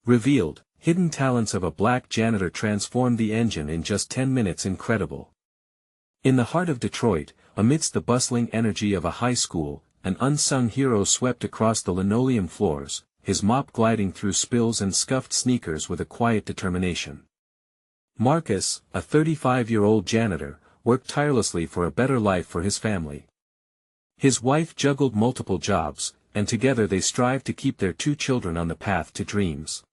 Revealed, hidden talents of a black janitor transformed the engine in just 10 minutes. Incredible. In the heart of Detroit, amidst the bustling energy of a high school, an unsung hero swept across the linoleum floors, his mop gliding through spills and scuffed sneakers with a quiet determination. Marcus, a 35-year-old janitor, worked tirelessly for a better life for his family. His wife juggled multiple jobs, and together they strived to keep their 2 children on the path to dreams.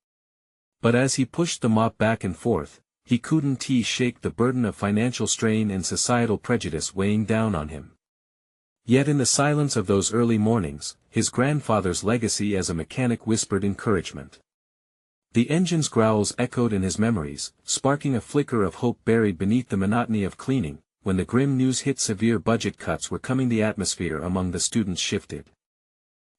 But as he pushed the mop back and forth, he couldn't shake the burden of financial strain and societal prejudice weighing down on him. Yet in the silence of those early mornings, his grandfather's legacy as a mechanic whispered encouragement. The engine's growls echoed in his memories, sparking a flicker of hope buried beneath the monotony of cleaning. When the grim news hit, severe budget cuts were coming, the atmosphere among the students shifted.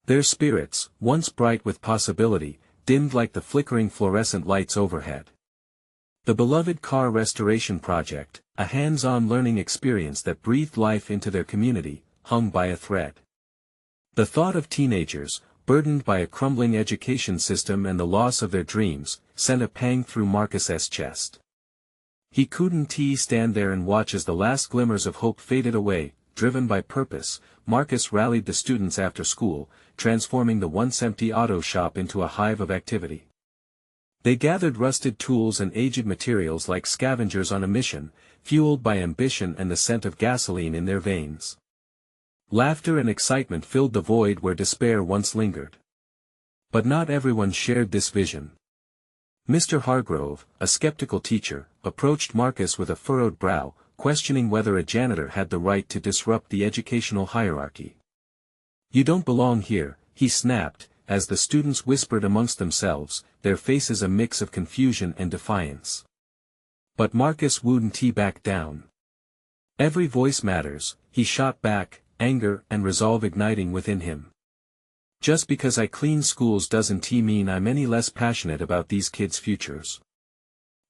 Their spirits, once bright with possibility, dimmed like the flickering fluorescent lights overhead. The beloved car restoration project, a hands-on learning experience that breathed life into their community, hung by a thread. The thought of teenagers, burdened by a crumbling education system and the loss of their dreams, sent a pang through Marcus's chest. He couldn't stand there and watch as the last glimmers of hope faded away. Driven by purpose, Marcus rallied the students after school, transforming the once empty auto shop into a hive of activity. They gathered rusted tools and aged materials like scavengers on a mission, fueled by ambition and the scent of gasoline in their veins. Laughter and excitement filled the void where despair once lingered. But not everyone shared this vision. Mr. Hargrove, a skeptical teacher, approached Marcus with a furrowed brow, questioning whether a janitor had the right to disrupt the educational hierarchy. "You don't belong here," he snapped, as the students whispered amongst themselves, their faces a mix of confusion and defiance. But Marcus wouldn't back down. "Every voice matters," he shot back, anger and resolve igniting within him. "Just because I clean schools doesn't mean I'm any less passionate about these kids' futures."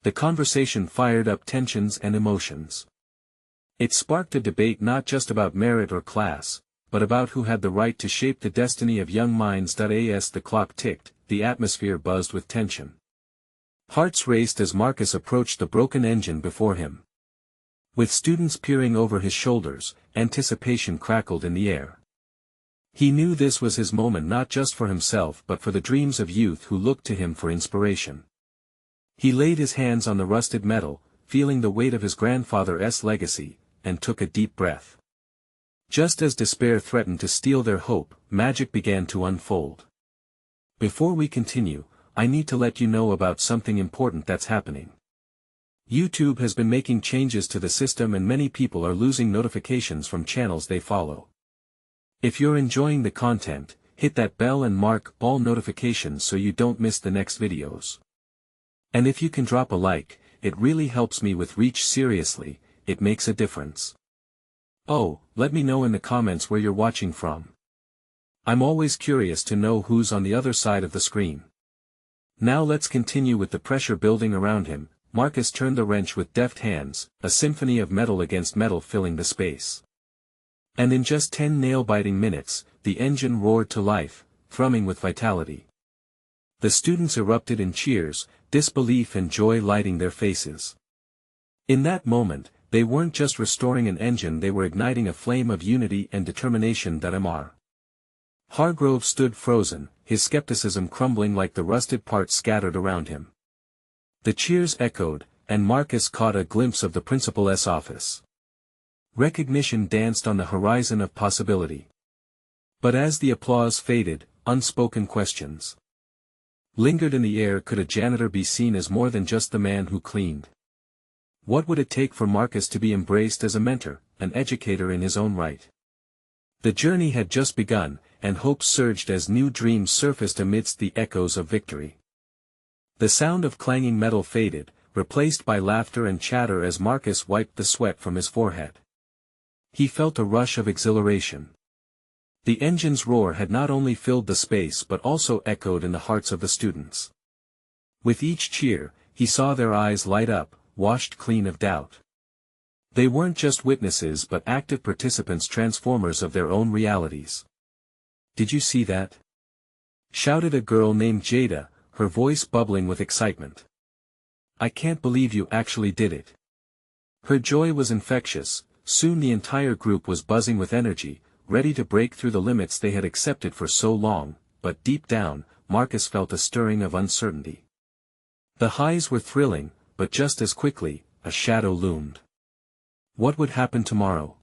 The conversation fired up tensions and emotions. It sparked a debate not just about merit or class, but about who had the right to shape the destiny of young minds. As the clock ticked, the atmosphere buzzed with tension. Hearts raced as Marcus approached the broken engine before him. With students peering over his shoulders, anticipation crackled in the air. He knew this was his moment, not just for himself but for the dreams of youth who looked to him for inspiration. He laid his hands on the rusted metal, feeling the weight of his grandfather's legacy, and took a deep breath. Just as despair threatened to steal their hope, magic began to unfold. Before we continue, I need to let you know about something important that's happening. YouTube has been making changes to the system and many people are losing notifications from channels they follow. If you're enjoying the content, hit that bell and mark all notifications so you don't miss the next videos. And if you can drop a like, it really helps me with reach. Seriously, it makes a difference. Oh, let me know in the comments where you're watching from. I'm always curious to know who's on the other side of the screen. Now let's continue with the pressure building around him. Marcus turned the wrench with deft hands, a symphony of metal against metal filling the space. And in just 10 nail-biting minutes, the engine roared to life, thrumming with vitality. The students erupted in cheers, disbelief and joy lighting their faces. In that moment, they weren't just restoring an engine, they were igniting a flame of unity and determination. Hargrove stood frozen, his skepticism crumbling like the rusted parts scattered around him. The cheers echoed, and Marcus caught a glimpse of the principal's office. Recognition danced on the horizon of possibility. But as the applause faded, unspoken questions lingered in the air. Could a janitor be seen as more than just the man who cleaned? What would it take for Marcus to be embraced as a mentor, an educator in his own right? The journey had just begun, and hope surged as new dreams surfaced amidst the echoes of victory. The sound of clanging metal faded, replaced by laughter and chatter as Marcus wiped the sweat from his forehead. He felt a rush of exhilaration. The engine's roar had not only filled the space but also echoed in the hearts of the students. With each cheer, he saw their eyes light up, washed clean of doubt. They weren't just witnesses but active participants, transformers of their own realities. "Did you see that?" shouted a girl named Jada, her voice bubbling with excitement. "I can't believe you actually did it." Her joy was infectious. Soon the entire group was buzzing with energy, ready to break through the limits they had accepted for so long, but deep down, Marcus felt a stirring of uncertainty. The highs were thrilling, but just as quickly, a shadow loomed. What would happen tomorrow?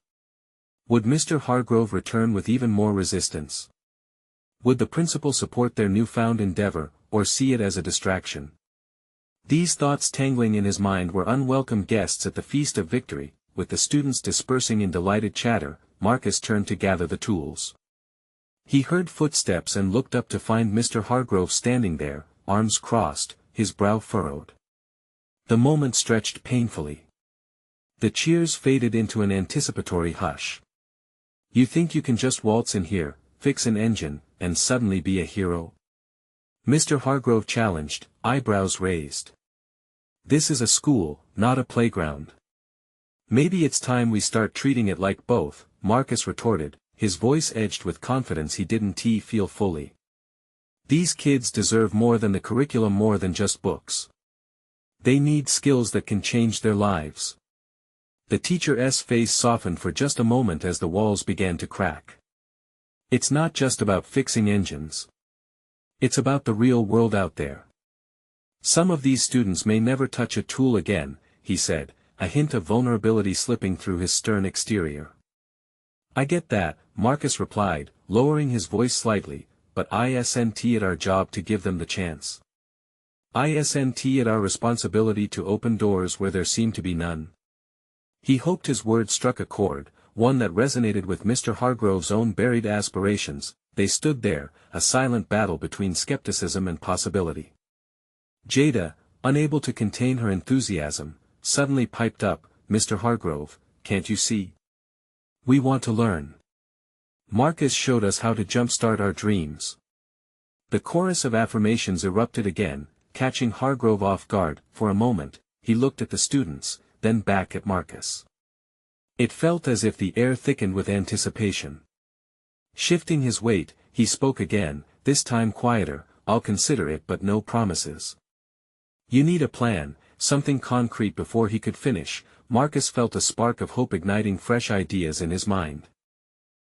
Would Mr. Hargrove return with even more resistance? Would the principal support their newfound endeavor, or see it as a distraction? These thoughts tangling in his mind were unwelcome guests at the feast of victory. With the students dispersing in delighted chatter, Marcus turned to gather the tools. He heard footsteps and looked up to find Mr. Hargrove standing there, arms crossed, his brow furrowed. The moment stretched painfully. The cheers faded into an anticipatory hush. "You think you can just waltz in here, fix an engine, and suddenly be a hero?" Mr. Hargrove challenged, eyebrows raised. "This is a school, not a playground." "Maybe it's time we start treating it like both," Marcus retorted, his voice edged with confidence he didn't feel fully. "These kids deserve more than the curriculum, more than just books. They need skills that can change their lives." The teacher's face softened for just a moment as the walls began to crack. "It's not just about fixing engines. It's about the real world out there. Some of these students may never touch a tool again," he said, a hint of vulnerability slipping through his stern exterior. "I get that," Marcus replied, lowering his voice slightly, "but isn't it our job to give them the chance? Isn't it our responsibility to open doors where there seem to be none?" He hoped his words struck a chord, one that resonated with Mr. Hargrove's own buried aspirations. They stood there, a silent battle between skepticism and possibility. Jada, unable to contain her enthusiasm, suddenly piped up, "Mr. Hargrove, can't you see? We want to learn. Marcus showed us how to jumpstart our dreams." The chorus of affirmations erupted again, catching Hargrove off guard. For a moment, he looked at the students, then back at Marcus. It felt as if the air thickened with anticipation. Shifting his weight, he spoke again, this time quieter, "I'll consider it, but no promises." "You need a plan, something concrete." Before he could finish, Marcus felt a spark of hope igniting fresh ideas in his mind.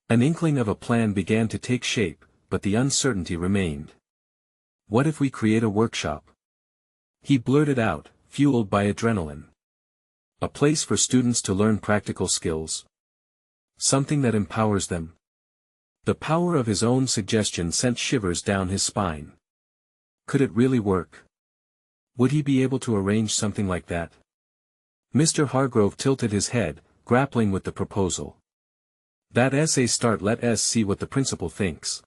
An inkling of a plan began to take shape, but the uncertainty remained. "What if we create a workshop?" he blurted out, fueled by adrenaline. "A place for students to learn practical skills. Something that empowers them." The power of his own suggestion sent shivers down his spine. Could it really work? Would he be able to arrange something like that? Mr. Hargrove tilted his head, grappling with the proposal. "That's a start. Let us see what the principal thinks."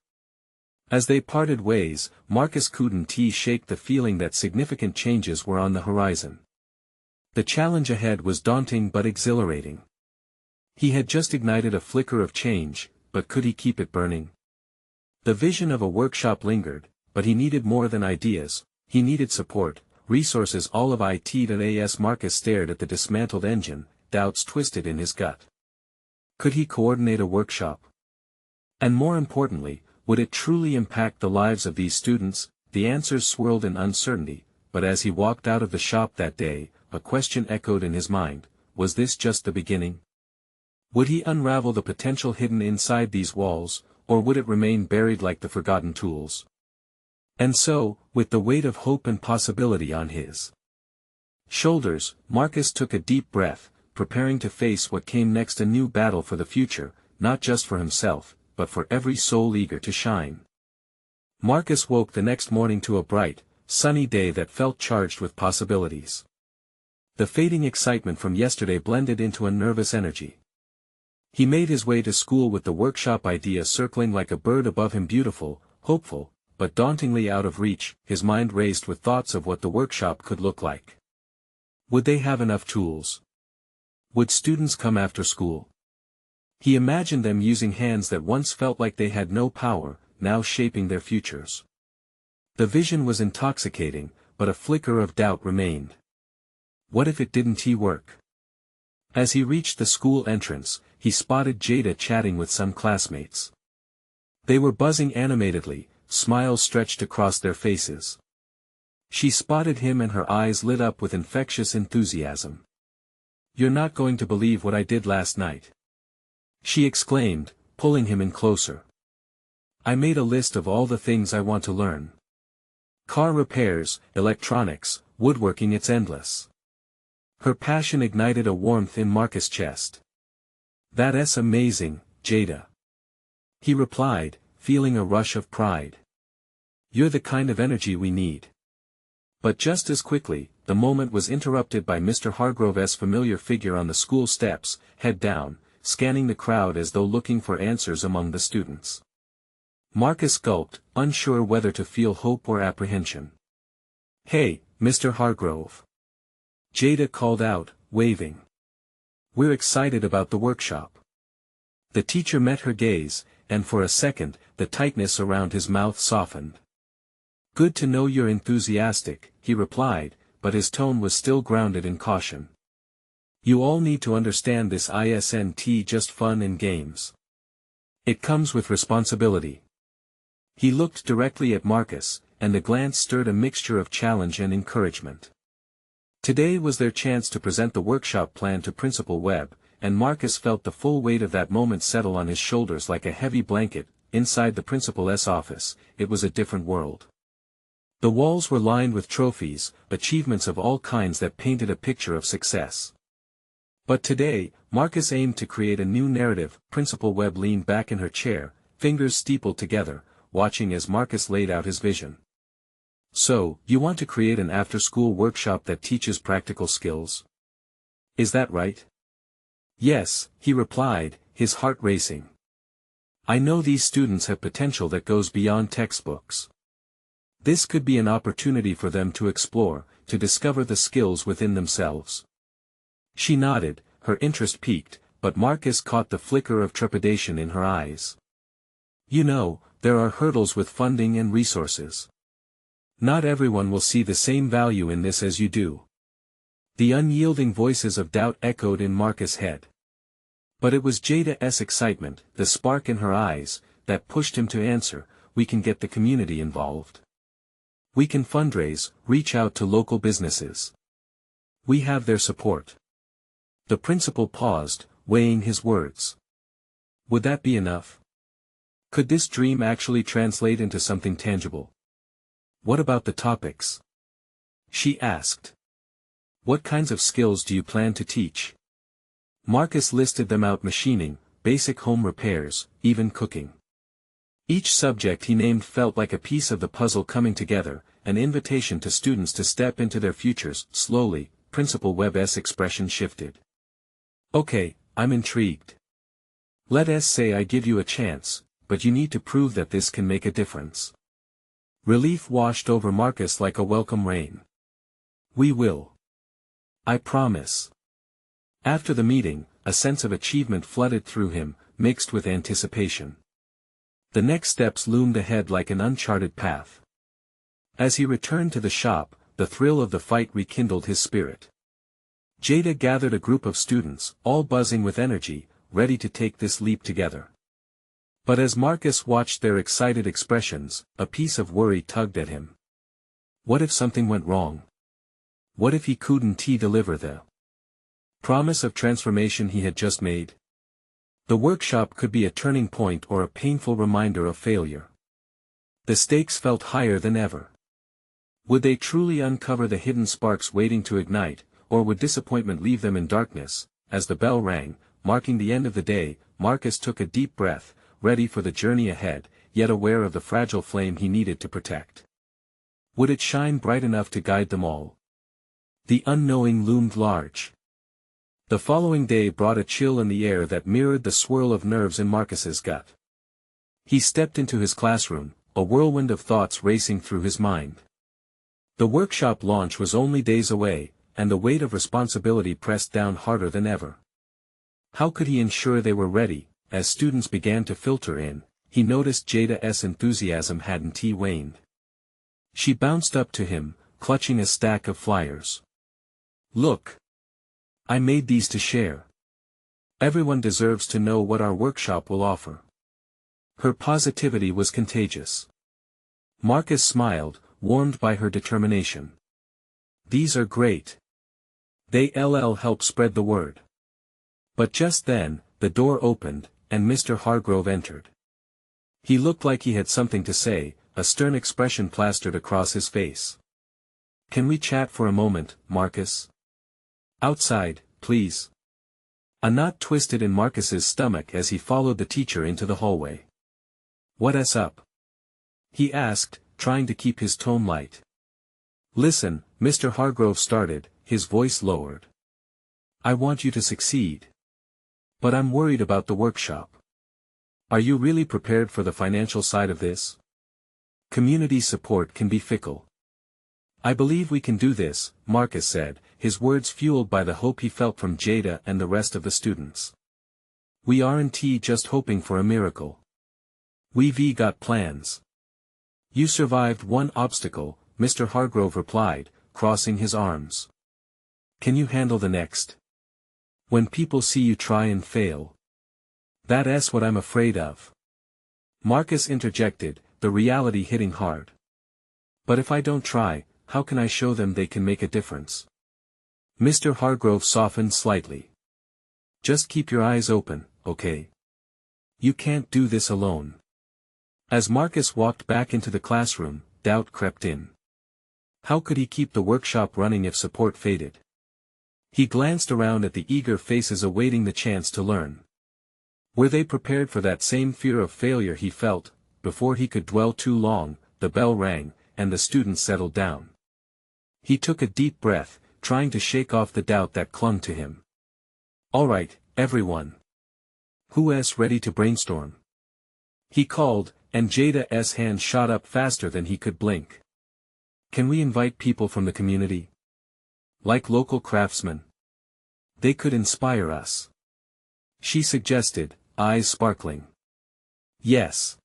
As they parted ways, Marcus couldn't shake the feeling that significant changes were on the horizon. The challenge ahead was daunting but exhilarating. He had just ignited a flicker of change, but could he keep it burning? The vision of a workshop lingered, but he needed more than ideas. He needed support, resources, all of it. As Marcus stared at the dismantled engine, doubts twisted in his gut. Could he coordinate a workshop? And more importantly, would it truly impact the lives of these students? The answers swirled in uncertainty, but as he walked out of the shop that day, a question echoed in his mind: was this just the beginning? Would he unravel the potential hidden inside these walls, or would it remain buried like the forgotten tools? And so, with the weight of hope and possibility on his shoulders, Marcus took a deep breath, preparing to face what came next, a new battle for the future, not just for himself, but for every soul eager to shine. Marcus woke the next morning to a bright, sunny day that felt charged with possibilities. The fading excitement from yesterday blended into a nervous energy. He made his way to school with the workshop idea circling like a bird above him, beautiful, hopeful, but dauntingly out of reach. His mind raced with thoughts of what the workshop could look like. Would they have enough tools? Would students come after school? He imagined them using hands that once felt like they had no power, now shaping their futures. The vision was intoxicating, but a flicker of doubt remained. What if it didn't work? As he reached the school entrance, he spotted Jada chatting with some classmates. They were buzzing animatedly, smiles stretched across their faces. She spotted him and her eyes lit up with infectious enthusiasm. "You're not going to believe what I did last night," she exclaimed, pulling him in closer. "I made a list of all the things I want to learn. Car repairs, electronics, woodworking, it's endless." Her passion ignited a warmth in Marcus' chest. "That's amazing, Jada," he replied, feeling a rush of pride. "You're the kind of energy we need." But just as quickly, the moment was interrupted by Mr. Hargrove's familiar figure on the school steps, head down, scanning the crowd as though looking for answers among the students. Marcus gulped, unsure whether to feel hope or apprehension. "Hey, Mr. Hargrove," Jada called out, waving. "We're excited about the workshop." The teacher met her gaze, and for a second, the tightness around his mouth softened. "Good to know you're enthusiastic," he replied, but his tone was still grounded in caution. "You all need to understand this isn't just fun and games. It comes with responsibility." He looked directly at Marcus, and the glance stirred a mixture of challenge and encouragement. Today was their chance to present the workshop plan to Principal Webb, and Marcus felt the full weight of that moment settle on his shoulders like a heavy blanket. Inside the principal's office, it was a different world. The walls were lined with trophies, achievements of all kinds that painted a picture of success. But today, Marcus aimed to create a new narrative. Principal Webb leaned back in her chair, fingers steepled together, watching as Marcus laid out his vision. "So, you want to create an after-school workshop that teaches practical skills? Is that right?" "Yes," he replied, his heart racing. "I know these students have potential that goes beyond textbooks. This could be an opportunity for them to explore, to discover the skills within themselves." She nodded, her interest piqued, but Marcus caught the flicker of trepidation in her eyes. "You know, there are hurdles with funding and resources. Not everyone will see the same value in this as you do." The unyielding voices of doubt echoed in Marcus' head. But it was Jada's excitement, the spark in her eyes, that pushed him to answer, "We can get the community involved. We can fundraise, reach out to local businesses. We have their support." The principal paused, weighing his words. Would that be enough? Could this dream actually translate into something tangible? "What about the topics?" she asked. "What kinds of skills do you plan to teach?" Marcus listed them out: machining, basic home repairs, even cooking. Each subject he named felt like a piece of the puzzle coming together, an invitation to students to step into their futures. Slowly, Principal Webb's expression shifted. "Okay, I'm intrigued. Let's say I give you a chance, but you need to prove that this can make a difference." Relief washed over Marcus like a welcome rain. "We will. I promise." After the meeting, a sense of achievement flooded through him, mixed with anticipation. The next steps loomed ahead like an uncharted path. As he returned to the shop, the thrill of the fight rekindled his spirit. Jada gathered a group of students, all buzzing with energy, ready to take this leap together. But as Marcus watched their excited expressions, a piece of worry tugged at him. What if something went wrong? What if he couldn't deliver the promise of transformation he had just made? The workshop could be a turning point or a painful reminder of failure. The stakes felt higher than ever. Would they truly uncover the hidden sparks waiting to ignite, or would disappointment leave them in darkness? As the bell rang, marking the end of the day, Marcus took a deep breath, ready for the journey ahead, yet aware of the fragile flame he needed to protect. Would it shine bright enough to guide them all? The unknowing loomed large. The following day brought a chill in the air that mirrored the swirl of nerves in Marcus's gut. He stepped into his classroom, a whirlwind of thoughts racing through his mind. The workshop launch was only days away, and the weight of responsibility pressed down harder than ever. How could he ensure they were ready? As students began to filter in, he noticed Jada's enthusiasm hadn't waned. She bounced up to him, clutching a stack of flyers. "Look! I made these to share. Everyone deserves to know what our workshop will offer." Her positivity was contagious. Marcus smiled, warmed by her determination. "These are great. They'll help spread the word." But just then, the door opened, and Mr. Hargrove entered. He looked like he had something to say, a stern expression plastered across his face. "Can we chat for a moment, Marcus?" "Outside, please." A knot twisted in Marcus's stomach as he followed the teacher into the hallway. "What's up?" he asked, trying to keep his tone light. "Listen," Mr. Hargrove started, his voice lowered. "I want you to succeed. But I'm worried about the workshop. Are you really prepared for the financial side of this? Community support can be fickle." "I believe we can do this," Marcus said, his words fueled by the hope he felt from Jada and the rest of the students. "We aren't just hoping for a miracle. We've got plans." "You survived one obstacle," Mr. Hargrove replied, crossing his arms. "Can you handle the next? When people see you try and fail? That's what I'm afraid of." Marcus interjected, the reality hitting hard. "But if I don't try, how can I show them they can make a difference?" Mr. Hargrove softened slightly. "Just keep your eyes open, okay? You can't do this alone." As Marcus walked back into the classroom, doubt crept in. How could he keep the workshop running if support faded? He glanced around at the eager faces awaiting the chance to learn. Were they prepared for that same fear of failure he felt? Before he could dwell too long, the bell rang, and the students settled down. He took a deep breath, trying to shake off the doubt that clung to him. "All right, everyone. Who's ready to brainstorm?" he called, and Jada's hand shot up faster than he could blink. "Can we invite people from the community? Like local craftsmen? They could inspire us," she suggested, eyes sparkling. "Yes.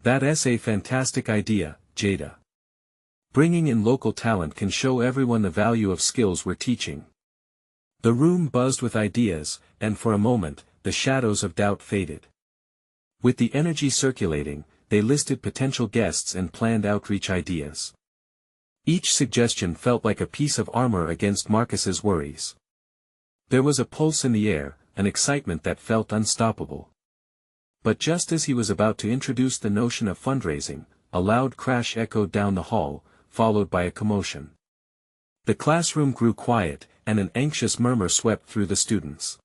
That's a fantastic idea, Jada. Bringing in local talent can show everyone the value of skills we're teaching." The room buzzed with ideas, and for a moment, the shadows of doubt faded. With the energy circulating, they listed potential guests and planned outreach ideas. Each suggestion felt like a piece of armor against Marcus's worries. There was a pulse in the air, an excitement that felt unstoppable. But just as he was about to introduce the notion of fundraising, a loud crash echoed down the hall, followed by a commotion. The classroom grew quiet, and an anxious murmur swept through the students.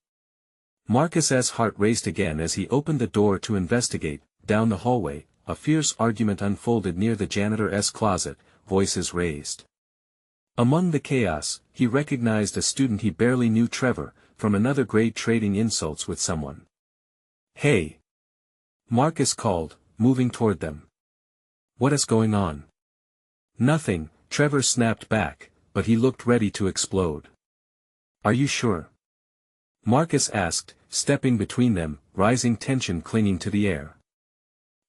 Marcus's heart raced again as he opened the door to investigate. Down the hallway, a fierce argument unfolded near the janitor's closet, voices raised. Among the chaos, he recognized a student he barely knew, Trevor, from another grade, trading insults with someone. "Hey!" Marcus called, moving toward them. "What is going on?" "Nothing," Trevor snapped back, but he looked ready to explode. "Are you sure?" Marcus asked, stepping between them, rising tension clinging to the air.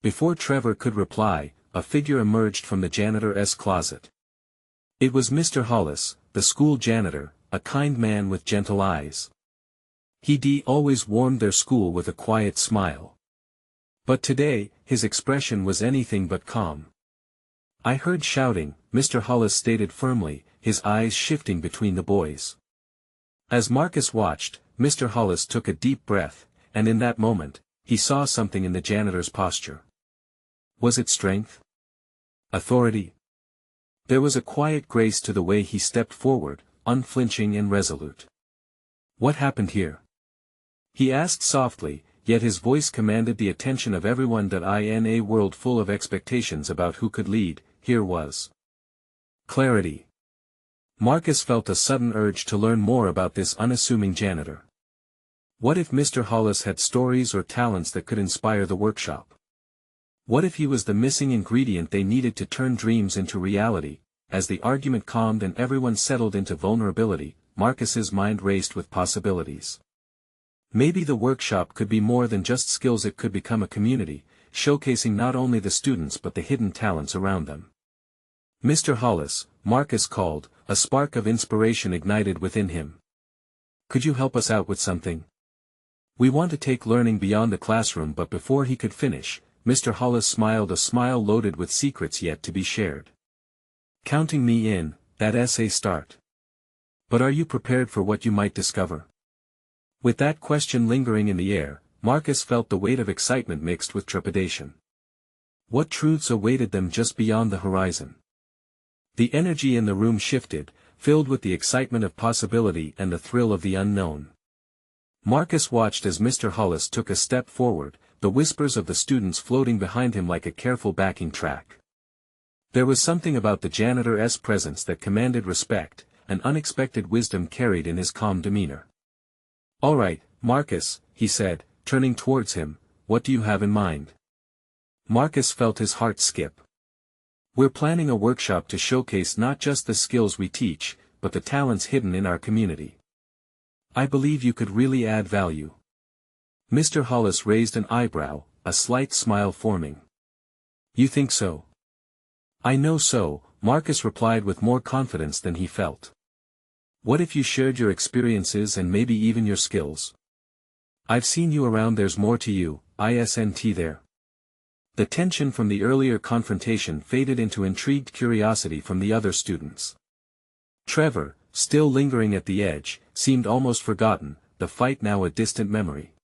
Before Trevor could reply, a figure emerged from the janitor's closet. It was Mr. Hollis, the school janitor, a kind man with gentle eyes. He'd always warmed their school with a quiet smile. But today, his expression was anything but calm. "I heard shouting," Mr. Hollis stated firmly, his eyes shifting between the boys. As Marcus watched, Mr. Hollis took a deep breath, and in that moment, he saw something in the janitor's posture. Was it strength? Authority? There was a quiet grace to the way he stepped forward, unflinching and resolute. "What happened here?" he asked softly, yet his voice commanded the attention of everyone. In a world full of expectations about who could lead, here was clarity. Marcus felt a sudden urge to learn more about this unassuming janitor. What if Mr. Hollis had stories or talents that could inspire the workshop? What if he was the missing ingredient they needed to turn dreams into reality? As the argument calmed and everyone settled into vulnerability, Marcus's mind raced with possibilities. Maybe the workshop could be more than just skills. It could become a community, showcasing not only the students but the hidden talents around them. "Mr. Hollis," Marcus called, a spark of inspiration ignited within him. "Could you help us out with something? We want to take learning beyond the classroom." But before he could finish, Mr. Hollis smiled, a smile loaded with secrets yet to be shared. Counting me in, that essay start. But are you prepared for what you might discover? With that question lingering in the air, Marcus felt the weight of excitement mixed with trepidation. What truths awaited them just beyond the horizon? The energy in the room shifted, filled with the excitement of possibility and the thrill of the unknown. Marcus watched as Mr. Hollis took a step forward, the whispers of the students floating behind him like a careful backing track. There was something about the janitor's presence that commanded respect, an unexpected wisdom carried in his calm demeanor. "All right, Marcus," he said, turning towards him, "what do you have in mind?" Marcus felt his heart skip. "We're planning a workshop to showcase not just the skills we teach, but the talents hidden in our community. I believe you could really add value." Mr. Hollis raised an eyebrow, a slight smile forming. "You think so?" "I know so," Marcus replied with more confidence than he felt. "What if you shared your experiences and maybe even your skills? I've seen you around. There's more to you, isn't there?" The tension from the earlier confrontation faded into intrigued curiosity from the other students. Trevor, still lingering at the edge, seemed almost forgotten, the fight now a distant memory.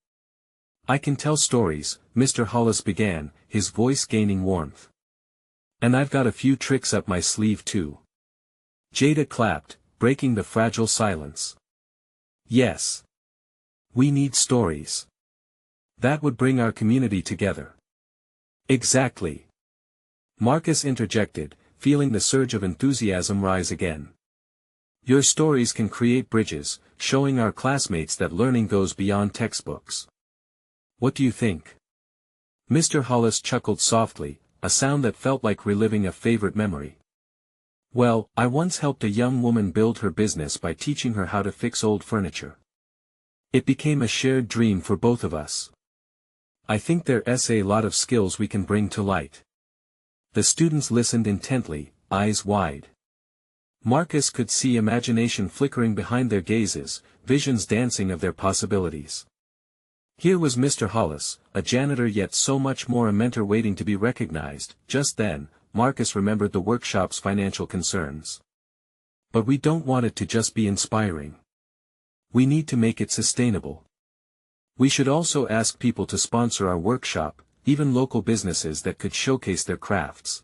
"I can tell stories," Mr. Hollis began, his voice gaining warmth. "And I've got a few tricks up my sleeve too." Jada clapped, breaking the fragile silence. "Yes. We need stories. That would bring our community together." "Exactly." Marcus interjected, feeling the surge of enthusiasm rise again. "Your stories can create bridges, showing our classmates that learning goes beyond textbooks. What do you think?" Mr. Hollis chuckled softly, a sound that felt like reliving a favorite memory. "Well, I once helped a young woman build her business by teaching her how to fix old furniture. It became a shared dream for both of us. I think there's a lot of skills we can bring to light." The students listened intently, eyes wide. Marcus could see imagination flickering behind their gazes, visions dancing of their possibilities. Here was Mr. Hollis, a janitor yet so much more a mentor waiting to be recognized. Just then, Marcus remembered the workshop's financial concerns. "But we don't want it to just be inspiring. We need to make it sustainable. We should also ask people to sponsor our workshop, even local businesses that could showcase their crafts."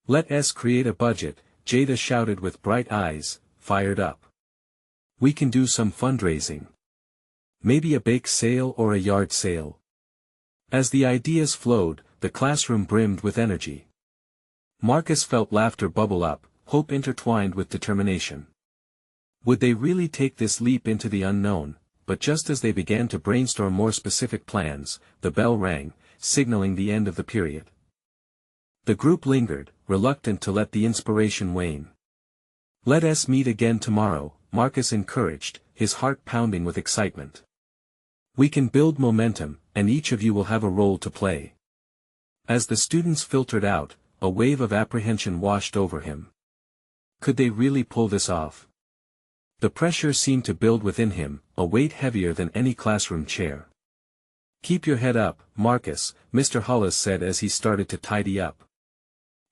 "Let's create a budget," Jada shouted with bright eyes, fired up. "We can do some fundraising. Maybe a bake sale or a yard sale." As the ideas flowed, the classroom brimmed with energy. Marcus felt laughter bubble up, hope intertwined with determination. Would they really take this leap into the unknown? But just as they began to brainstorm more specific plans, the bell rang, signaling the end of the period. The group lingered, reluctant to let the inspiration wane. "Let us meet again tomorrow," Marcus encouraged, his heart pounding with excitement. "We can build momentum, and each of you will have a role to play." As the students filtered out, a wave of apprehension washed over him. Could they really pull this off? The pressure seemed to build within him, a weight heavier than any classroom chair. "Keep your head up, Marcus," Mr. Hollis said as he started to tidy up.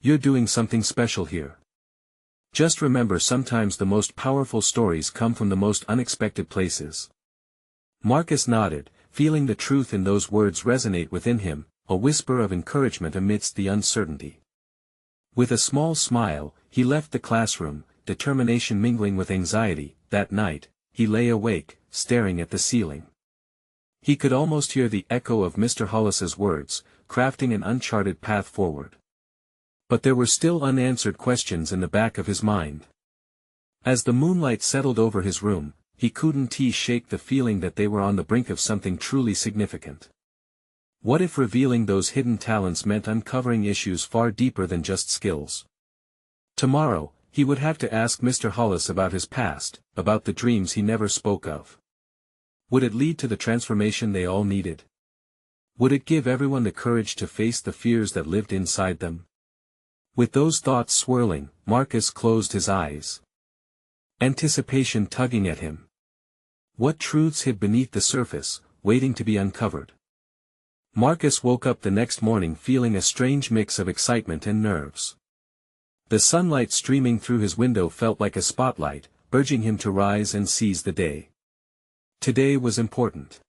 "You're doing something special here. Just remember, sometimes the most powerful stories come from the most unexpected places." Marcus nodded, feeling the truth in those words resonate within him, a whisper of encouragement amidst the uncertainty. With a small smile, he left the classroom, determination mingling with anxiety. That night, he lay awake, staring at the ceiling. He could almost hear the echo of Mr. Hollis's words, crafting an uncharted path forward. But there were still unanswered questions in the back of his mind. As the moonlight settled over his room, he couldn't shake the feeling that they were on the brink of something truly significant. What if revealing those hidden talents meant uncovering issues far deeper than just skills? Tomorrow, he would have to ask Mr. Hollis about his past, about the dreams he never spoke of. Would it lead to the transformation they all needed? Would it give everyone the courage to face the fears that lived inside them? With those thoughts swirling, Marcus closed his eyes. Anticipation tugging at him. What truths hid beneath the surface, waiting to be uncovered? Marcus woke up the next morning feeling a strange mix of excitement and nerves. The sunlight streaming through his window felt like a spotlight, urging him to rise and seize the day. Today was important.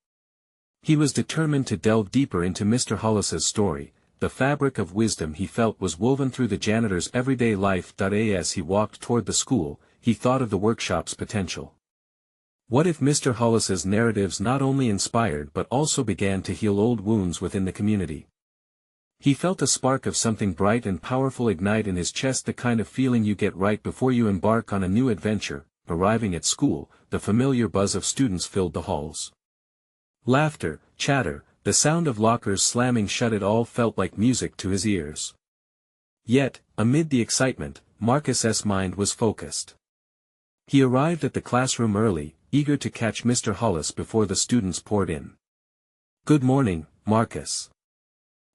He was determined to delve deeper into Mr. Hollis's story. The fabric of wisdom he felt was woven through the janitor's everyday life. As he walked toward the school, he thought of the workshop's potential. What if Mr. Hollis's narratives not only inspired but also began to heal old wounds within the community? He felt a spark of something bright and powerful ignite in his chest, the kind of feeling you get right before you embark on a new adventure. Arriving at school, the familiar buzz of students filled the halls. Laughter, chatter, the sound of lockers slamming shut, it all felt like music to his ears. Yet, amid the excitement, Marcus's mind was focused. He arrived at the classroom early, eager to catch Mr. Hollis before the students poured in. "Good morning, Marcus."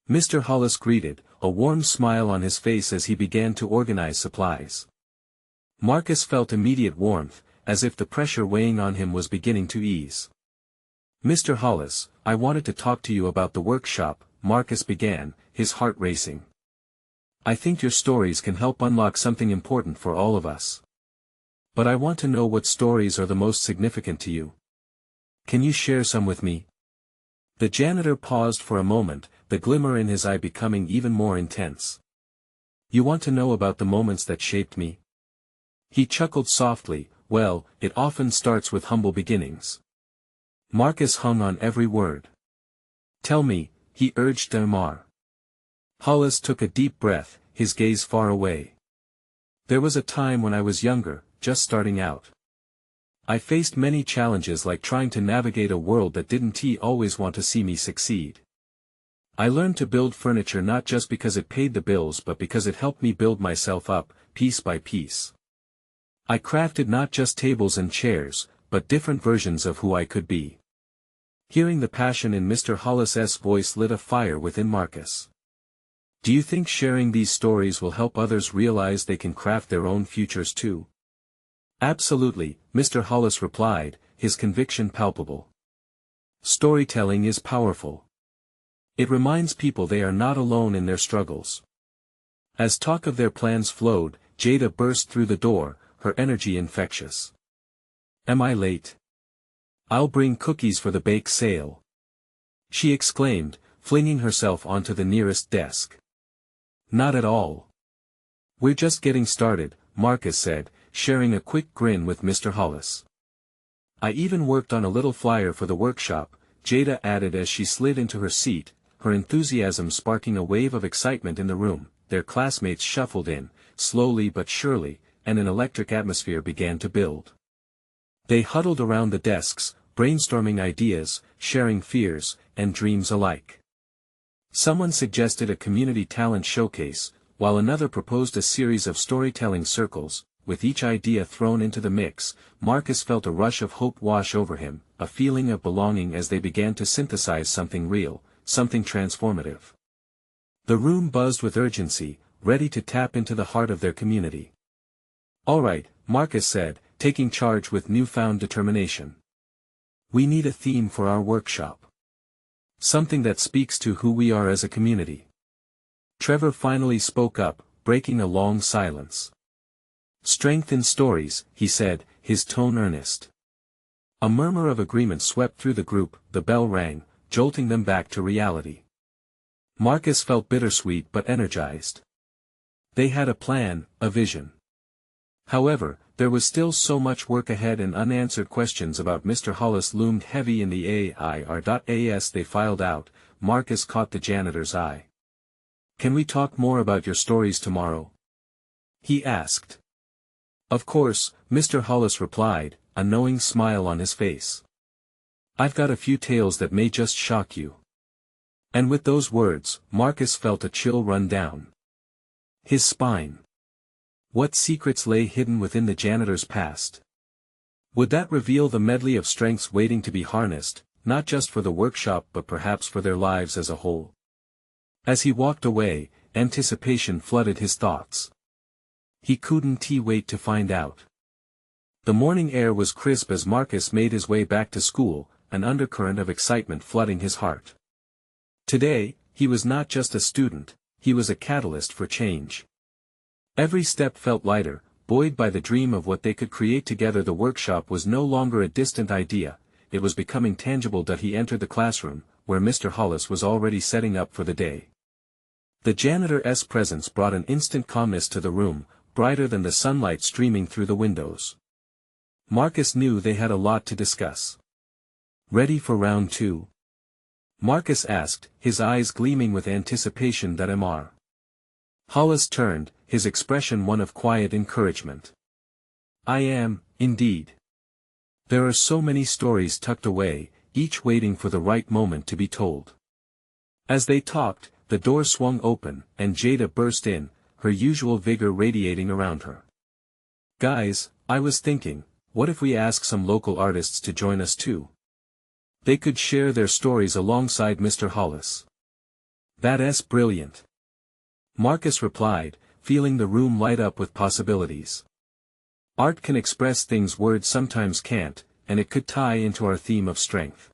Mr. Hollis greeted, a warm smile on his face as he began to organize supplies. Marcus felt immediate warmth, as if the pressure weighing on him was beginning to ease. "Mr. Hollis, I wanted to talk to you about the workshop," Marcus began, his heart racing. "I think your stories can help unlock something important for all of us. But I want to know what stories are the most significant to you. Can you share some with me?" The janitor paused for a moment, the glimmer in his eye becoming even more intense. "You want to know about the moments that shaped me?" He chuckled softly. "Well, it often starts with humble beginnings." Marcus hung on every word. "Tell me," he urged Damar. Hollis took a deep breath, his gaze far away. "There was a time when I was younger, just starting out. I faced many challenges, like trying to navigate a world that didn't always want to see me succeed. I learned to build furniture not just because it paid the bills but because it helped me build myself up, piece by piece. I crafted not just tables and chairs, but different versions of who I could be." Hearing the passion in Mr. Hollis's voice lit a fire within Marcus. "Do you think sharing these stories will help others realize they can craft their own futures too?" "Absolutely," Mr. Hollis replied, his conviction palpable. "Storytelling is powerful. It reminds people they are not alone in their struggles." As talk of their plans flowed, Jada burst through the door, her energy infectious. "Am I late? I'll bring cookies for the bake sale," she exclaimed, flinging herself onto the nearest desk. "Not at all. We're just getting started," Marcus said, sharing a quick grin with Mr. Hollis. "I even worked on a little flyer for the workshop," Jada added as she slid into her seat, her enthusiasm sparking a wave of excitement in the room. Their classmates shuffled in, slowly but surely, and an electric atmosphere began to build. They huddled around the desks, brainstorming ideas, sharing fears, and dreams alike. Someone suggested a community talent showcase, while another proposed a series of storytelling circles. With each idea thrown into the mix, Marcus felt a rush of hope wash over him, a feeling of belonging as they began to synthesize something real, something transformative. The room buzzed with urgency, ready to tap into the heart of their community. "All right," Marcus said, taking charge with newfound determination. "We need a theme for our workshop. Something that speaks to who we are as a community." Trevor finally spoke up, breaking a long silence. "Strength in stories," he said, his tone earnest. A murmur of agreement swept through the group. The bell rang, jolting them back to reality. Marcus felt bittersweet but energized. They had a plan, a vision. However, there was still so much work ahead, and unanswered questions about Mr. Hollis loomed heavy in the air. As they filed out, Marcus caught the janitor's eye. "Can we talk more about your stories tomorrow?" he asked. "Of course," Mr. Hollis replied, a knowing smile on his face. "I've got a few tales that may just shock you." And with those words, Marcus felt a chill run down his spine. What secrets lay hidden within the janitor's past? Would that reveal the medley of strengths waiting to be harnessed, not just for the workshop but perhaps for their lives as a whole? As he walked away, anticipation flooded his thoughts. He couldn't wait to find out. The morning air was crisp as Marcus made his way back to school, an undercurrent of excitement flooding his heart. Today, he was not just a student, he was a catalyst for change. Every step felt lighter, buoyed by the dream of what they could create together. The workshop was no longer a distant idea, it was becoming tangible. He entered the classroom, where Mr. Hollis was already setting up for the day. The janitor's presence brought an instant calmness to the room, brighter than the sunlight streaming through the windows. Marcus knew they had a lot to discuss. "Ready for round 2?" Marcus asked, his eyes gleaming with anticipation. Mr. Hollis turned, his expression one of quiet encouragement. "I am, indeed. There are so many stories tucked away, each waiting for the right moment to be told." As they talked, the door swung open, and Jada burst in, her usual vigor radiating around her. "Guys, I was thinking, what if we ask some local artists to join us too? They could share their stories alongside Mr. Hollis." "That's brilliant," Marcus replied, feeling the room light up with possibilities. "Art can express things words sometimes can't, and it could tie into our theme of strength."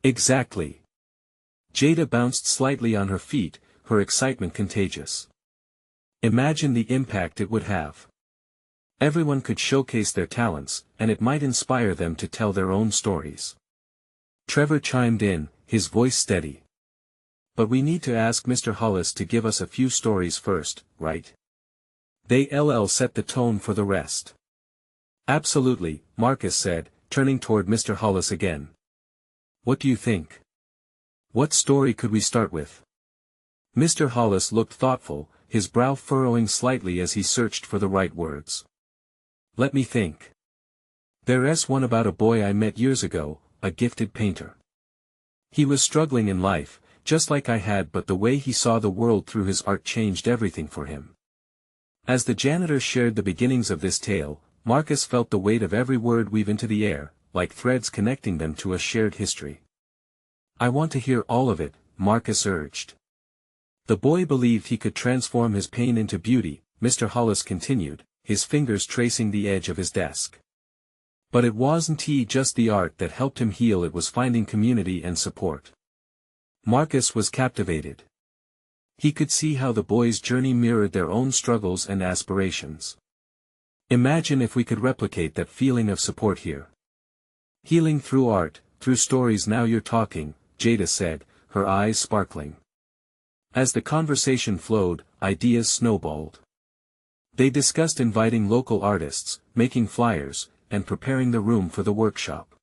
"Exactly." Jada bounced slightly on her feet, her excitement contagious. "Imagine the impact it would have. Everyone could showcase their talents, and it might inspire them to tell their own stories." Trevor chimed in, his voice steady. "But we need to ask Mr. Hollis to give us a few stories first, right? They'll set the tone for the rest." "Absolutely," Marcus said, turning toward Mr. Hollis again. "What do you think? What story could we start with?" Mr. Hollis looked thoughtful, his brow furrowing slightly as he searched for the right words. "Let me think. There's one about a boy I met years ago, a gifted painter. He was struggling in life, just like I had, but the way he saw the world through his art changed everything for him." As the janitor shared the beginnings of this tale, Marcus felt the weight of every word weave into the air, like threads connecting them to a shared history. "I want to hear all of it," Marcus urged. "The boy believed he could transform his pain into beauty," Mr. Hollis continued, his fingers tracing the edge of his desk. "But it wasn't just the art that helped him heal, it was finding community and support." Marcus was captivated. He could see how the boy's journey mirrored their own struggles and aspirations. "Imagine if we could replicate that feeling of support here. Healing through art, through stories." "Now you're talking," Jada said, her eyes sparkling. As the conversation flowed, ideas snowballed. They discussed inviting local artists, making flyers, and preparing the room for the workshop.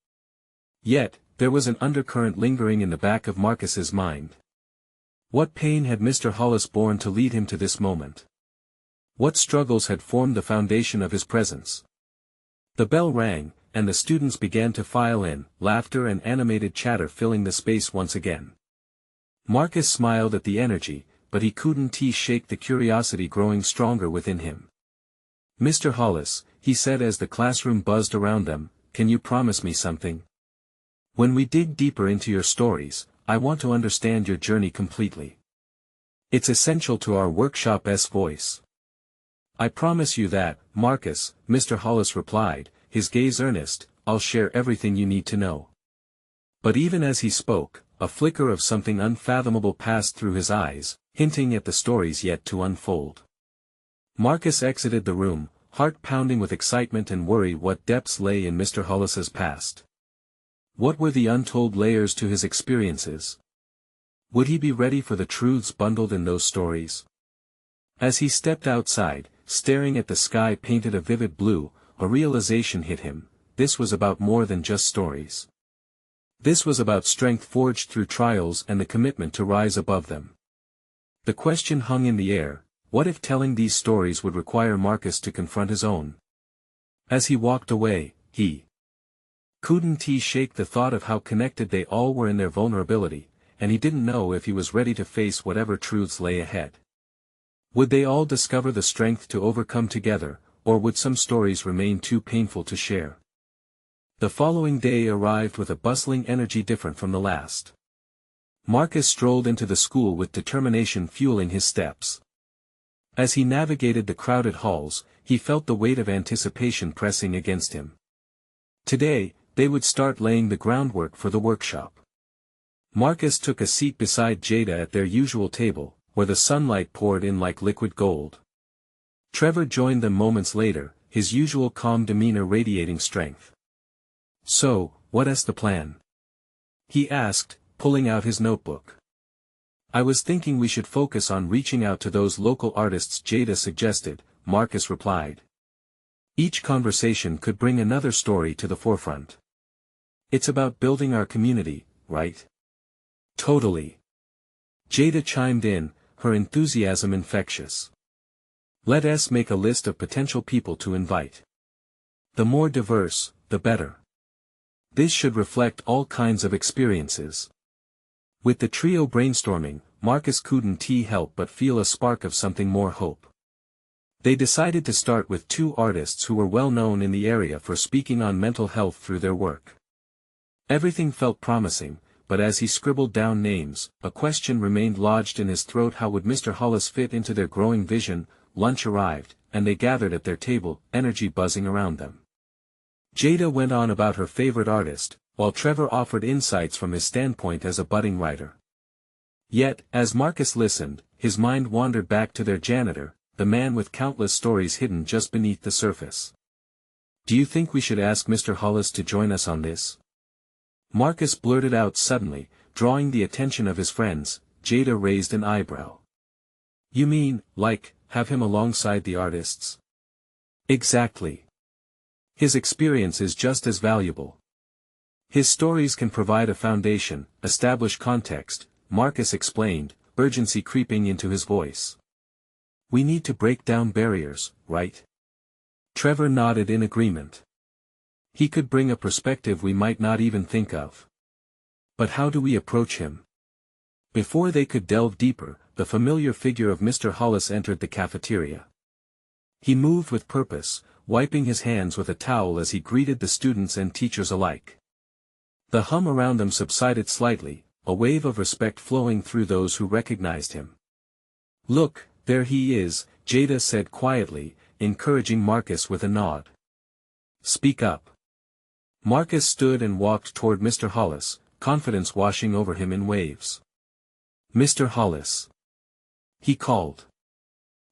Yet, there was an undercurrent lingering in the back of Marcus's mind. What pain had Mr. Hollis borne to lead him to this moment? What struggles had formed the foundation of his presence? The bell rang, and the students began to file in, laughter and animated chatter filling the space once again. Marcus smiled at the energy, but he couldn't shake the curiosity growing stronger within him. "Mr. Hollis," he said as the classroom buzzed around them, "can you promise me something? When we dig deeper into your stories, I want to understand your journey completely. It's essential to our workshop's voice." "I promise you that, Marcus," Mr. Hollis replied, his gaze earnest. "I'll share everything you need to know." But even as he spoke, a flicker of something unfathomable passed through his eyes, hinting at the stories yet to unfold. Marcus exited the room, heart pounding with excitement and worry. What depths lay in Mr. Hollis's past? What were the untold layers to his experiences? Would he be ready for the truths bundled in those stories? As he stepped outside, staring at the sky painted a vivid blue, a realization hit him: this was about more than just stories. This was about strength forged through trials and the commitment to rise above them. The question hung in the air: what if telling these stories would require Marcus to confront his own? As he walked away, he couldn't shake the thought of how connected they all were in their vulnerability, and he didn't know if he was ready to face whatever truths lay ahead. Would they all discover the strength to overcome together, or would some stories remain too painful to share? The following day arrived with a bustling energy different from the last. Marcus strolled into the school with determination fueling his steps. As he navigated the crowded halls, he felt the weight of anticipation pressing against him. Today, they would start laying the groundwork for the workshop. Marcus took a seat beside Jada at their usual table, where the sunlight poured in like liquid gold. Trevor joined them moments later, his usual calm demeanor radiating strength. "So, what's the plan?" he asked, pulling out his notebook. "I was thinking we should focus on reaching out to those local artists Jada suggested," Marcus replied. "Each conversation could bring another story to the forefront. It's about building our community, right?" "Totally." Jada chimed in, her enthusiasm infectious. "Let us make a list of potential people to invite. The more diverse, the better. This should reflect all kinds of experiences." With the trio brainstorming, Marcus couldn't help but feel a spark of something more hope. They decided to start with two artists who were well known in the area for speaking on mental health through their work. Everything felt promising, but as he scribbled down names, a question remained lodged in his throat: how would Mr. Hollis fit into their growing vision? Lunch arrived, and they gathered at their table, energy buzzing around them. Jada went on about her favorite artist, while Trevor offered insights from his standpoint as a budding writer. Yet, as Marcus listened, his mind wandered back to their janitor, the man with countless stories hidden just beneath the surface. "Do you think we should ask Mr. Hollis to join us on this?" Marcus blurted out suddenly, drawing the attention of his friends. Jada raised an eyebrow. "You mean, like, have him alongside the artists?" "Exactly. His experience is just as valuable. His stories can provide a foundation, establish context," Marcus explained, urgency creeping into his voice. "We need to break down barriers, right?" Trevor nodded in agreement. "He could bring a perspective we might not even think of. But how do we approach him?" Before they could delve deeper, the familiar figure of Mr. Hollis entered the cafeteria. He moved with purpose, wiping his hands with a towel as he greeted the students and teachers alike. The hum around them subsided slightly, a wave of respect flowing through those who recognized him. "Look, there he is," Jada said quietly, encouraging Marcus with a nod. "Speak up." Marcus stood and walked toward Mr. Hollis, confidence washing over him in waves. "Mr. Hollis," he called.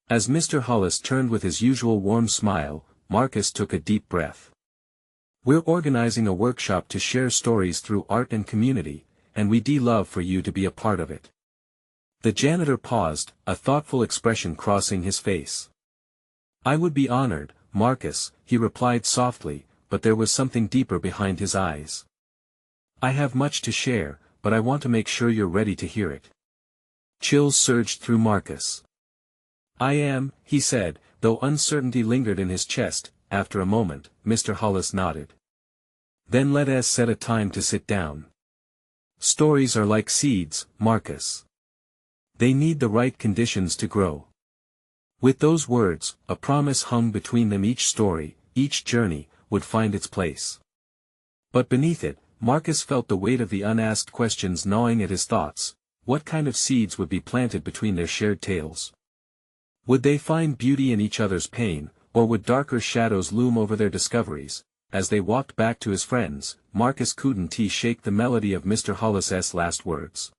As Mr. Hollis turned with his usual warm smile, Marcus took a deep breath. "We're organizing a workshop to share stories through art and community, and we'd love for you to be a part of it." The janitor paused, a thoughtful expression crossing his face. "I would be honored, Marcus," he replied softly, but there was something deeper behind his eyes. "I have much to share, but I want to make sure you're ready to hear it." Chills surged through Marcus. "I am," he said, though uncertainty lingered in his chest. After a moment, Mr. Hollis nodded. "Then let us set a time to sit down. Stories are like seeds, Marcus. They need the right conditions to grow." With those words, a promise hung between them: each story, each journey, would find its place. But beneath it, Marcus felt the weight of the unasked questions gnawing at his thoughts. What kind of seeds would be planted between their shared tales? Would they find beauty in each other's pain, or would darker shadows loom over their discoveries? As they walked back to his friends, Marcus couldn't shake the melody of Mr. Hollis's last words.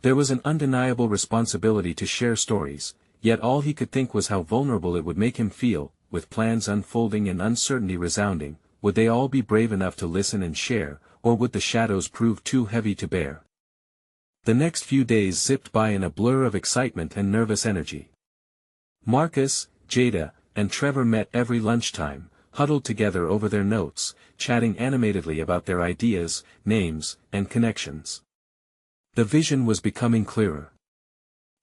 There was an undeniable responsibility to share stories, yet all he could think was how vulnerable it would make him feel. With plans unfolding and uncertainty resounding, would they all be brave enough to listen and share, or would the shadows prove too heavy to bear? The next few days zipped by in a blur of excitement and nervous energy. Marcus, Jada, and Trevor met every lunchtime, huddled together over their notes, chatting animatedly about their ideas, names, and connections. The vision was becoming clearer.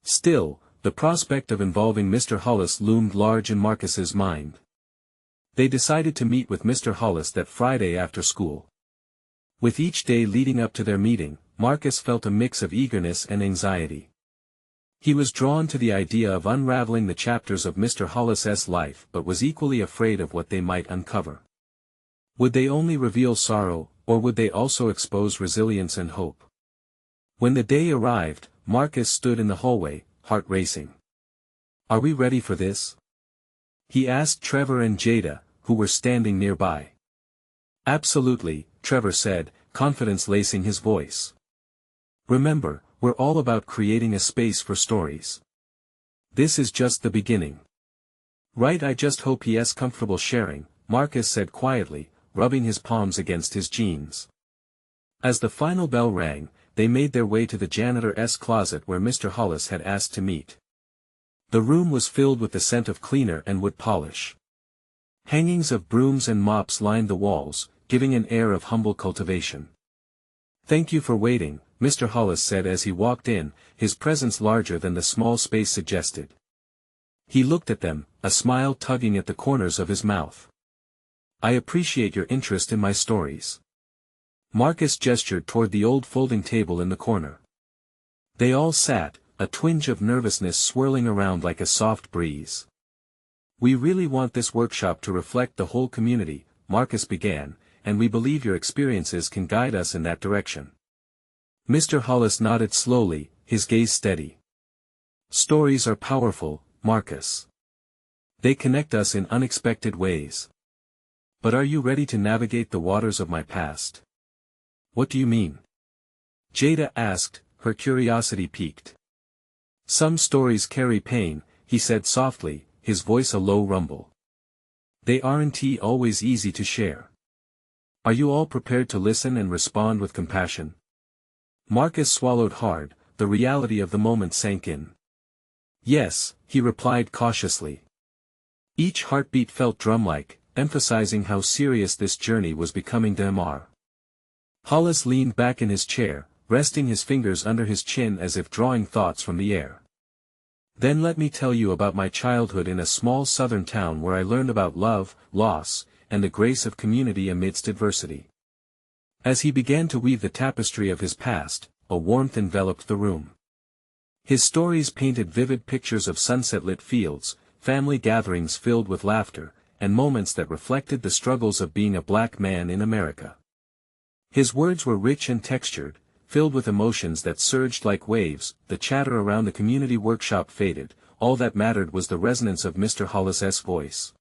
Still, the prospect of involving Mr. Hollis loomed large in Marcus's mind. They decided to meet with Mr. Hollis that Friday after school. With each day leading up to their meeting, Marcus felt a mix of eagerness and anxiety. He was drawn to the idea of unraveling the chapters of Mr. Hollis's life but was equally afraid of what they might uncover. Would they only reveal sorrow, or would they also expose resilience and hope? When the day arrived, Marcus stood in the hallway, heart racing. "Are we ready for this?" he asked Trevor and Jada, who were standing nearby. "Absolutely," Trevor said, confidence lacing his voice. "Remember, we're all about creating a space for stories. This is just the beginning." Right, I just hope he's comfortable sharing, Marcus said quietly, rubbing his palms against his jeans. As the final bell rang, they made their way to the janitor's closet where Mr. Hollis had asked to meet. The room was filled with the scent of cleaner and wood polish. Hangings of brooms and mops lined the walls, giving an air of humble cultivation. "Thank you for waiting," Mr. Hollis said as he walked in, his presence larger than the small space suggested. He looked at them, a smile tugging at the corners of his mouth. "I appreciate your interest in my stories." Marcus gestured toward the old folding table in the corner. They all sat, a twinge of nervousness swirling around like a soft breeze. "We really want this workshop to reflect the whole community," Marcus began, "and we believe your experiences can guide us in that direction." Mr. Hollis nodded slowly, his gaze steady. "Stories are powerful, Marcus. They connect us in unexpected ways. But are you ready to navigate the waters of my past?" "What do you mean?" Jada asked, her curiosity piqued. "Some stories carry pain," he said softly, his voice a low rumble. "They aren't always easy to share. Are you all prepared to listen and respond with compassion?" Marcus swallowed hard, the reality of the moment sank in. "Yes," he replied cautiously. Each heartbeat felt drum-like, emphasizing how serious this journey was becoming to him. Hollis leaned back in his chair, resting his fingers under his chin as if drawing thoughts from the air. "Then let me tell you about my childhood in a small southern town where I learned about love, loss, and the grace of community amidst adversity." As he began to weave the tapestry of his past, a warmth enveloped the room. His stories painted vivid pictures of sunset-lit fields, family gatherings filled with laughter, and moments that reflected the struggles of being a black man in America. His words were rich and textured, filled with emotions that surged like waves. The chatter around the community workshop faded, all that mattered was the resonance of Mr. Hollis's voice.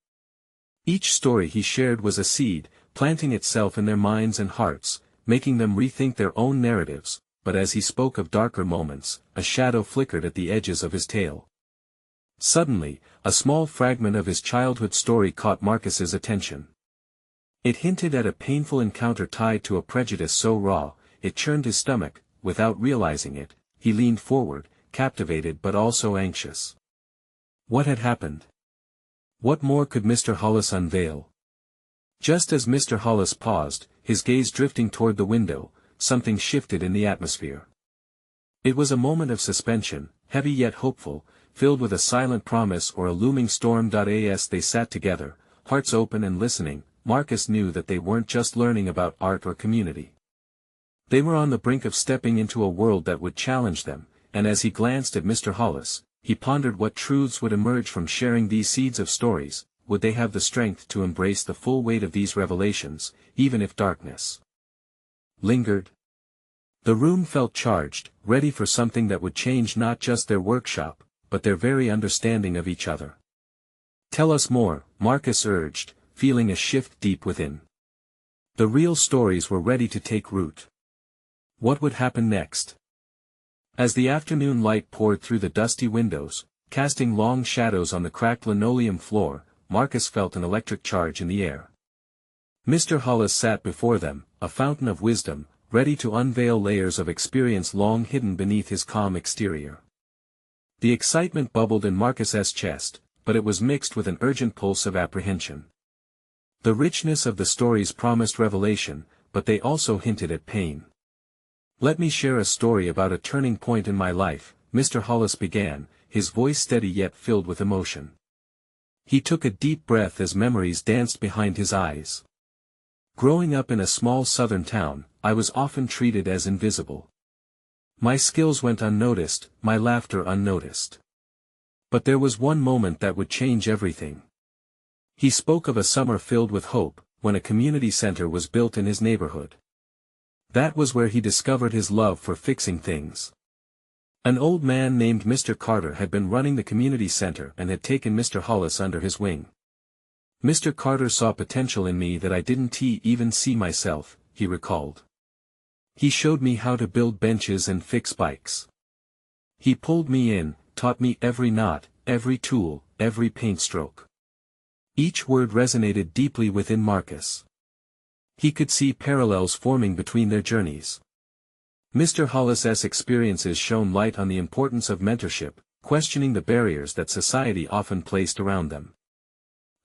Each story he shared was a seed, planting itself in their minds and hearts, making them rethink their own narratives, but as he spoke of darker moments, a shadow flickered at the edges of his tale. Suddenly, a small fragment of his childhood story caught Marcus's attention. It hinted at a painful encounter tied to a prejudice so raw, it churned his stomach. Without realizing it, he leaned forward, captivated but also anxious. What had happened? What more could Mr. Hollis unveil? Just as Mr. Hollis paused, his gaze drifting toward the window, something shifted in the atmosphere. It was a moment of suspension, heavy yet hopeful, filled with a silent promise or a looming storm. As they sat together, hearts open and listening, Marcus knew that they weren't just learning about art or community. They were on the brink of stepping into a world that would challenge them, and as he glanced at Mr. Hollis, he pondered what truths would emerge from sharing these seeds of stories. Would they have the strength to embrace the full weight of these revelations, even if darkness lingered? The room felt charged, ready for something that would change not just their workshop, but their very understanding of each other. "Tell us more," Marcus urged, feeling a shift deep within. The real stories were ready to take root. What would happen next? As the afternoon light poured through the dusty windows, casting long shadows on the cracked linoleum floor, Marcus felt an electric charge in the air. Mr. Hollis sat before them, a fountain of wisdom, ready to unveil layers of experience long hidden beneath his calm exterior. The excitement bubbled in Marcus's chest, but it was mixed with an urgent pulse of apprehension. The richness of the stories promised revelation, but they also hinted at pain. "Let me share a story about a turning point in my life," Mr. Hollis began, his voice steady yet filled with emotion. He took a deep breath as memories danced behind his eyes. "Growing up in a small southern town, I was often treated as invisible. My skills went unnoticed, my laughter unnoticed. But there was one moment that would change everything." He spoke of a summer filled with hope, when a community center was built in his neighborhood. That was where he discovered his love for fixing things. An old man named Mr. Carter had been running the community center and had taken Mr. Hollis under his wing. "Mr. Carter saw potential in me that I didn't even see myself," he recalled. "He showed me how to build benches and fix bikes. He pulled me in, taught me every knot, every tool, every paint stroke. Each word resonated deeply within Marcus. He could see parallels forming between their journeys. Mr. Hollis's experiences shone light on the importance of mentorship, questioning the barriers that society often placed around them.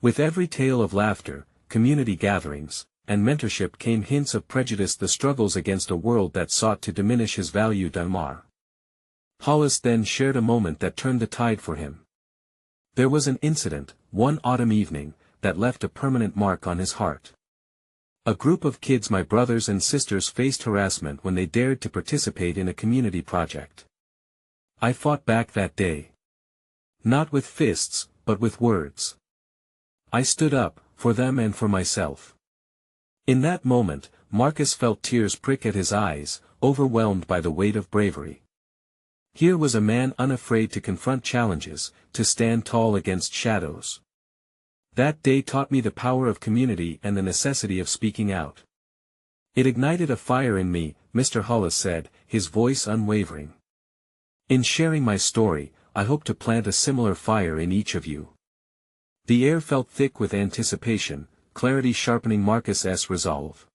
With every tale of laughter, community gatherings, and mentorship came hints of prejudice, the struggles against a world that sought to diminish his value. Hollis then shared a moment that turned the tide for him. There was an incident, one autumn evening, that left a permanent mark on his heart. A group of kids, my brothers and sisters, faced harassment when they dared to participate in a community project. I fought back that day. Not with fists, but with words. I stood up, for them and for myself. In that moment, Marcus felt tears prick at his eyes, overwhelmed by the weight of bravery. Here was a man unafraid to confront challenges, to stand tall against shadows. That day taught me the power of community and the necessity of speaking out. It ignited a fire in me, Mr. Hollis said, his voice unwavering. In sharing my story, I hope to plant a similar fire in each of you. The air felt thick with anticipation, clarity sharpening Marcus's resolve.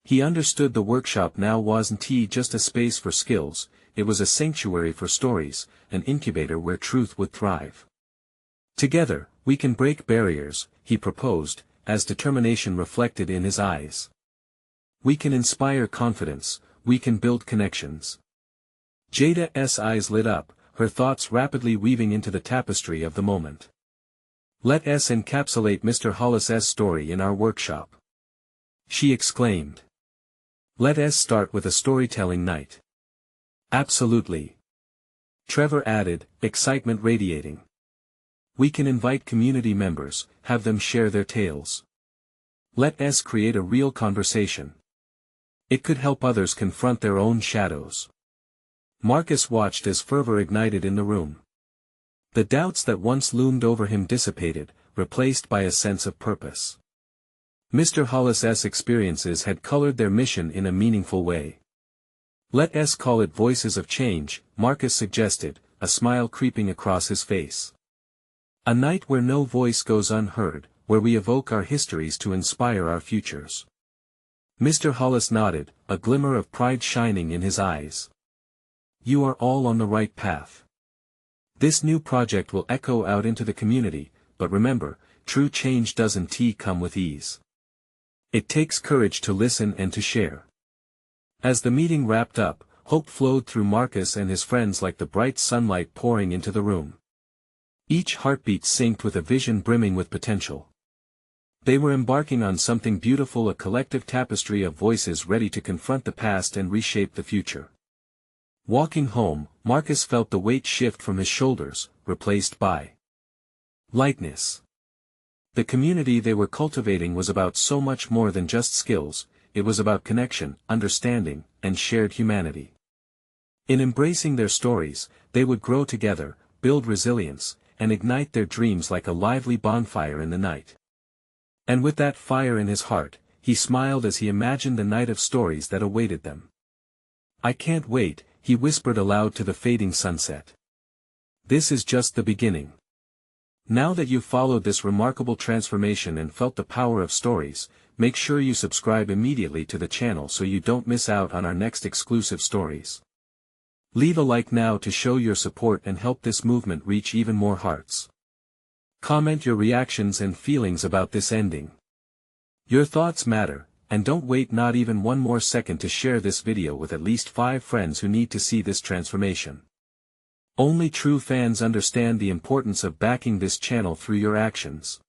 He understood the workshop now wasn't just a space for skills, it was a sanctuary for stories, an incubator where truth would thrive. Together, we can break barriers, he proposed, as determination reflected in his eyes. We can inspire confidence, we can build connections. Jada's eyes lit up, her thoughts rapidly weaving into the tapestry of the moment. Let us encapsulate Mr. Hollis's story in our workshop, she exclaimed. Let us start with a storytelling night. Absolutely, Trevor added, excitement radiating. We can invite community members, have them share their tales. Let us create a real conversation. It could help others confront their own shadows. Marcus watched as fervor ignited in the room. The doubts that once loomed over him dissipated, replaced by a sense of purpose. Mr. Hollis's experiences had colored their mission in a meaningful way. Let us call it voices of change, Marcus suggested, a smile creeping across his face. A night where no voice goes unheard, where we evoke our histories to inspire our futures. Mr. Hollis nodded, a glimmer of pride shining in his eyes. You are all on the right path. This new project will echo out into the community, but remember, true change doesn't come with ease. It takes courage to listen and to share. As the meeting wrapped up, hope flowed through Marcus and his friends like the bright sunlight pouring into the room. Each heartbeat synced with a vision brimming with potential. They were embarking on something beautiful, a collective tapestry of voices ready to confront the past and reshape the future. Walking home, Marcus felt the weight shift from his shoulders, replaced by lightness. The community they were cultivating was about so much more than just skills, it was about connection, understanding, and shared humanity. In embracing their stories, they would grow together, build resilience, and ignite their dreams like a lively bonfire in the night. And with that fire in his heart, he smiled as he imagined the night of stories that awaited them. I can't wait, he whispered aloud to the fading sunset. This is just the beginning. Now that you've followed this remarkable transformation and felt the power of stories, make sure you subscribe immediately to the channel so you don't miss out on our next exclusive stories. Leave a like now to show your support and help this movement reach even more hearts. Comment your reactions and feelings about this ending. Your thoughts matter, and don't wait not even one more second to share this video with at least 5 friends who need to see this transformation. Only true fans understand the importance of backing this channel through your actions.